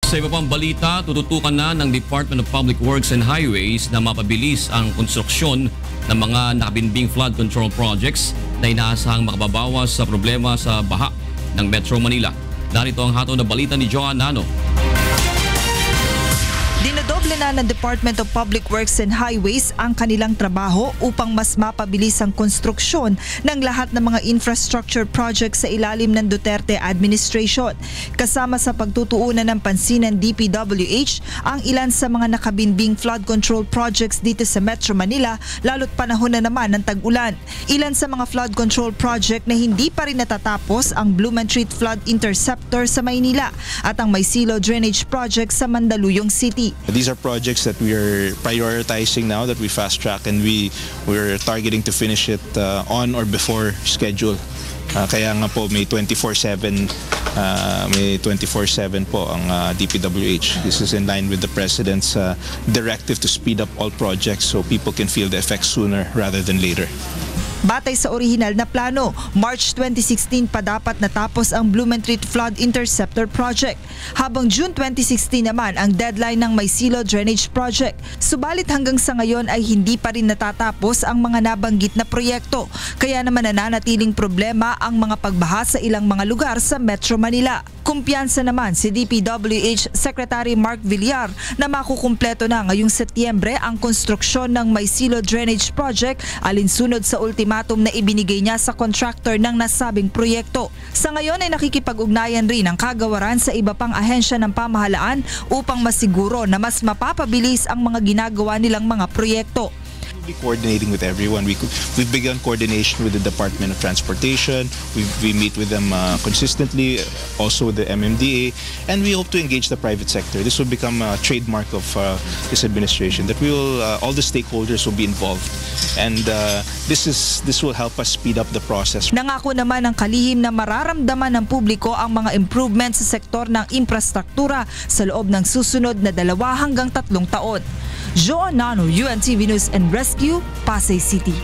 Sa iba pang balita, tututukan na ng Department of Public Works and Highways na mapabilis ang konstruksyon ng mga nakabinbing flood control projects na inaasahang makababawas sa problema sa baha ng Metro Manila. Narito ang hatol na balita ni Joan Nano. Dinodoble na ng Department of Public Works and Highways ang kanilang trabaho upang mas mapabilis ang konstruksyon ng lahat ng mga infrastructure projects sa ilalim ng Duterte administration. Kasama sa pagtutuunan ng pansin ng DPWH ang ilan sa mga nakabinbing flood control projects dito sa Metro Manila, lalo't panahon na naman ng tag-ulan. Ilan sa mga flood control project na hindi pa rin natatapos ang Blumentritt Flood Interceptor sa Maynila at ang Maysilo Drainage Project sa Mandaluyong City. These are projects that we are prioritizing now, that we fast track, and we're targeting to finish it on or before schedule. Kaya nga po may 24/7 po ang DPWH. This is in line with the President's directive to speed up all projects so people can feel the effects sooner rather than later. Batay sa orihinal na plano, March 2016 pa dapat natapos ang Blumentritt Flood Interceptor Project, habang June 2016 naman ang deadline ng Maysilo Drainage Project. Subalit hanggang sa ngayon ay hindi pa rin natatapos ang mga nabanggit na proyekto, kaya naman nananatiling problema ang mga pagbaha sa ilang mga lugar sa Metro Manila. Kumpiyansa naman si DPWH Secretary Mark Villar na makukumpleto na ngayong Setyembre ang konstruksyon ng Maysilo Drainage Project alinsunod sa ultimatum na ibinigay niya sa contractor ng nasabing proyekto. Sa ngayon ay nakikipag-ugnayan rin ang kagawaran sa iba pang ahensya ng pamahalaan upang masiguro na mas mapapabilis ang mga ginagawa nilang mga proyekto. Be coordinating with everyone. We've begun coordination with the Department of Transportation. We meet with them consistently, also with the MMDA, and we hope to engage the private sector. This will become a trademark of this administration, that we will all the stakeholders will be involved, and this will help us speed up the process. Nangako naman ng kalihim na mararamdaman ng publiko ang mga improvements sa sektor ng infrastruktura sa loob ng susunod na 2 hanggang 3 taon. Joan Nano, UNTV News and Rescue, Pasay City.